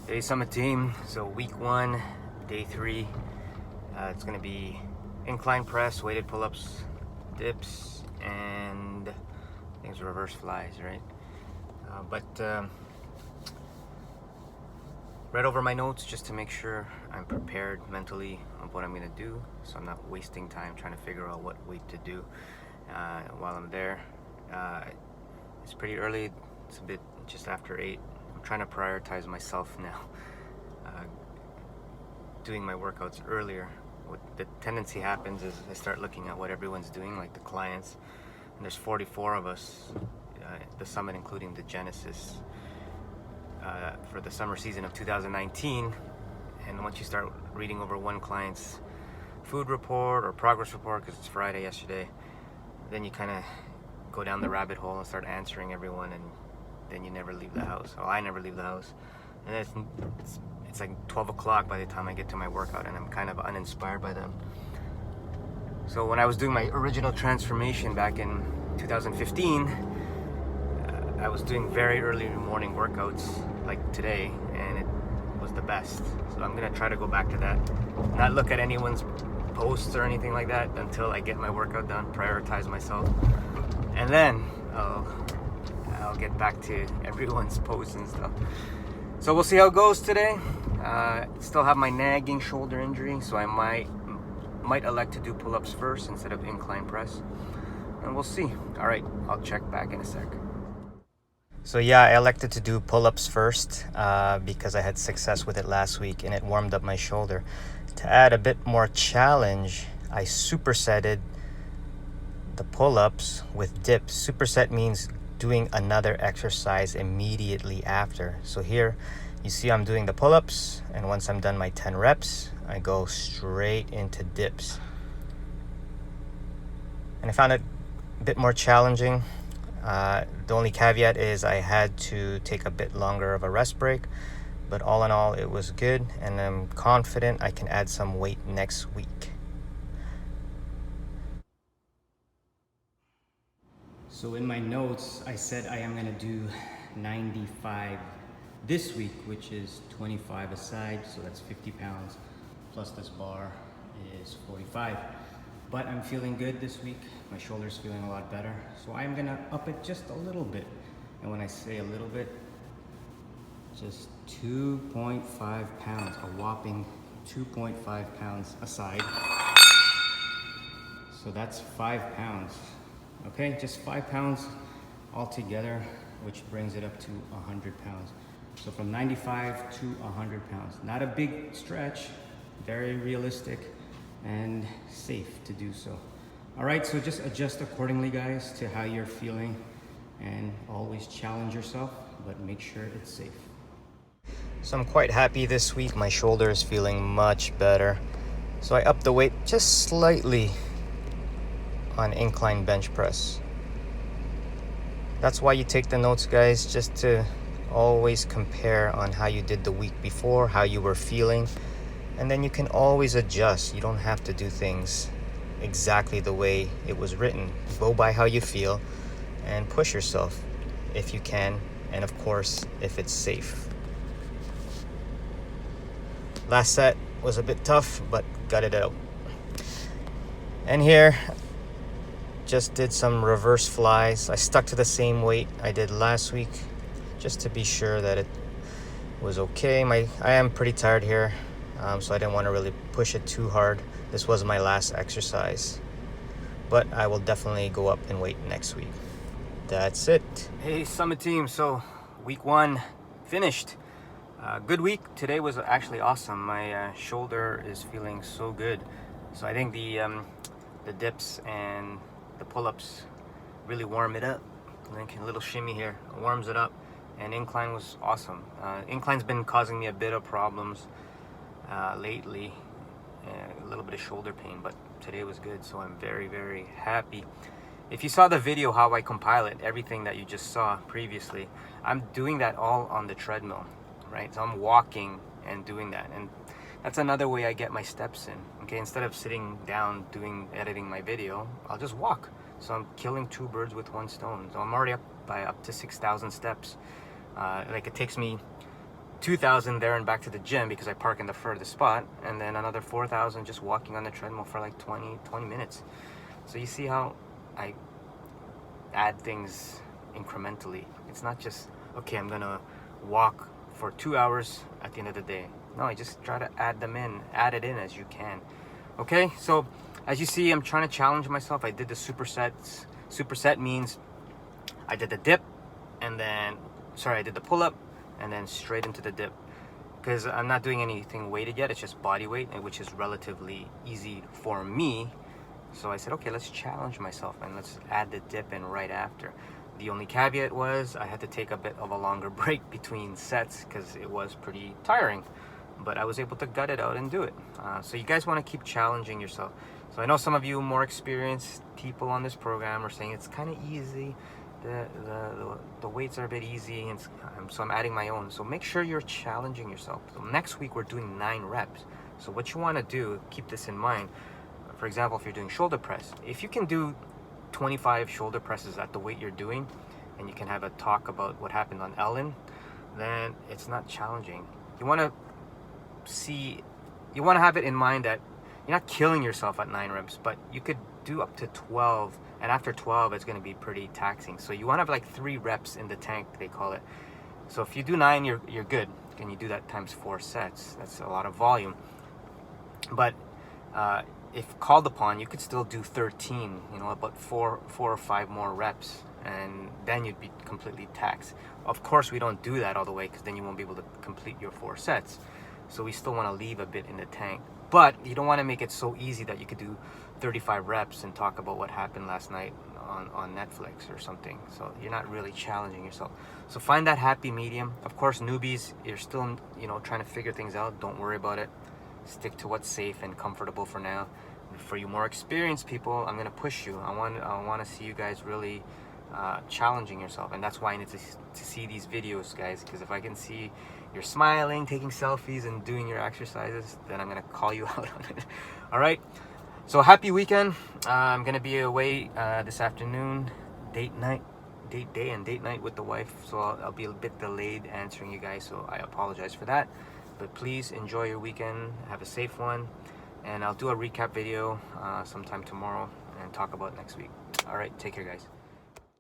Hey Summit team, so week 1, day 3, it's going to be incline press, weighted pull-ups, dips, and things reverse flies, right? But read over my notes just to make sure I'm prepared mentally of what I'm going to do, so I'm not wasting time trying to figure out what weight to do while I'm there. It's pretty early, it's a bit just after 8. I'm trying to prioritize myself now. Doing my workouts earlier. What the tendency happens is I start looking at what everyone's doing, like the clients, and there's 44 of us at the summit, including the Genesis, for the summer season of 2019. And once you start reading over one client's food report or progress report, because it's Friday yesterday, then you kind of go down the rabbit hole and start answering everyone, and then you never leave the house. Well, I never leave the house, and it's like 12 o'clock by the time I get to my workout, and I'm kind of uninspired by them. So when I was doing my original transformation back in 2015, I was doing very early morning workouts like today, and it was the best. So I'm gonna try to go back to that, not look at anyone's posts or anything like that until I get my workout done, prioritize myself, and then I'll get back to everyone's posts and stuff. So we'll see how it goes today. Still have my nagging shoulder injury, so I might elect to do pull-ups first instead of incline press, and we'll see. All right, I'll check back in a sec. So yeah, I elected to do pull-ups first because I had success with it last week and it warmed up my shoulder. To add a bit more challenge, I supersetted the pull-ups with dips. Superset means doing another exercise immediately after. So here you see I'm doing the pull-ups, and once I'm done my 10 reps, I go straight into dips. And I found it a bit more challenging. The only caveat is I had to take a bit longer of a rest break, but all in all it was good, and I'm confident I can add some weight next week. So in my notes, I said I am going to do 95 this week, which is 25 aside, so that's 50 pounds, plus this bar is 45. But I'm feeling good this week. My shoulder's feeling a lot better, so I'm going to up it just a little bit. And when I say a little bit, just 2.5 pounds, a whopping 2.5 pounds aside. So that's 5 pounds. Okay, just 5 pounds altogether, which brings it up to 100 pounds. So from 95 to 100 pounds. Not a big stretch, very realistic and safe to do so. All right, so just adjust accordingly, guys, to how you're feeling, and always challenge yourself, but make sure it's safe. So I'm quite happy this week. My shoulder is feeling much better. So I upped the weight just slightly on incline bench press. That's why you take the notes, guys, just to always compare on how you did the week before, how you were feeling, and then you can always adjust. You don't have to do things exactly the way it was written. Go by how you feel and push yourself if you can, and of course if it's safe. Last set was a bit tough, but got it out. And here just did some reverse flies. I stuck to the same weight I did last week just to be sure that it was okay. I am pretty tired here, so I didn't want to really push it too hard. This was my last exercise, but I will definitely go up in weight next week. That's it. Hey Summit team, so week 1 finished. Good week. Today was actually awesome. My shoulder is feeling so good. So I think the dips and the pull-ups really warm it up. Like a little shimmy here warms it up, and incline was awesome. Incline's been causing me a bit of problems lately, a little bit of shoulder pain, but today was good, so I'm very, very happy. If you saw the video how I compile it, everything that you just saw previously, I'm doing that all on the treadmill, right? So I'm walking and doing that, and that's another way I get my steps in. Okay, instead of sitting down editing my video, I'll just walk. So I'm killing 2 birds with 1 stone. So I'm already up to 6,000 steps. Like it takes me 2,000 there and back to the gym because I park in the furthest spot, and then another 4,000 just walking on the treadmill for like 20 minutes. So you see how I add things incrementally. It's not just, okay, I'm gonna walk for 2 hours at the end of the day. No, I just try to add it in as you can. Okay, so as you see, I'm trying to challenge myself. I did the supersets. Superset means I did the dip, and then, I did the pull-up, and then straight into the dip. Because I'm not doing anything weighted yet, it's just body weight, which is relatively easy for me. So I said, okay, let's challenge myself, and let's add the dip in right after. The only caveat was I had to take a bit of a longer break between sets because it was pretty tiring. But I was able to gut it out and do it. So you guys want to keep challenging yourself. So I know some of you more experienced people on this program are saying it's kind of easy. The weights are a bit easy, and so I'm adding my own. So make sure you're challenging yourself. So next week we're doing 9 reps. So what you want to do, keep this in mind. For example, if you're doing shoulder press, if you can do 25 shoulder presses at the weight you're doing, and you can have a talk about what happened on Ellen, then it's not challenging. You want to have it in mind that you're not killing yourself at 9 reps, but you could do up to 12, and after 12 it's going to be pretty taxing. So you want to have like 3 reps in the tank, they call it. So if you do 9, you're good. Can you do that times 4 sets? That's a lot of volume. But if called upon, you could still do 13, about 4 or 5 more reps, and then you'd be completely taxed. Of course, we don't do that all the way because then you won't be able to complete your 4 sets. So we still want to leave a bit in the tank. But you don't want to make it so easy that you could do 35 reps and talk about what happened last night on Netflix or something. So you're not really challenging yourself. So find that happy medium. Of course, newbies, you're still, trying to figure things out. Don't worry about it. Stick to what's safe and comfortable for now. For you more experienced people, I'm going to push you. I want to see you guys really challenging yourself, and that's why I need to see these videos, guys, because if I can see you're smiling, taking selfies, and doing your exercises, then I'm going to call you out on it. All right, so happy weekend. I'm going to be away this afternoon, date day and date night with the wife, so I'll be a bit delayed answering you guys, so I apologize for that. But please enjoy your weekend, have a safe one, and I'll do a recap video sometime tomorrow and talk about next week. All right, take care, guys.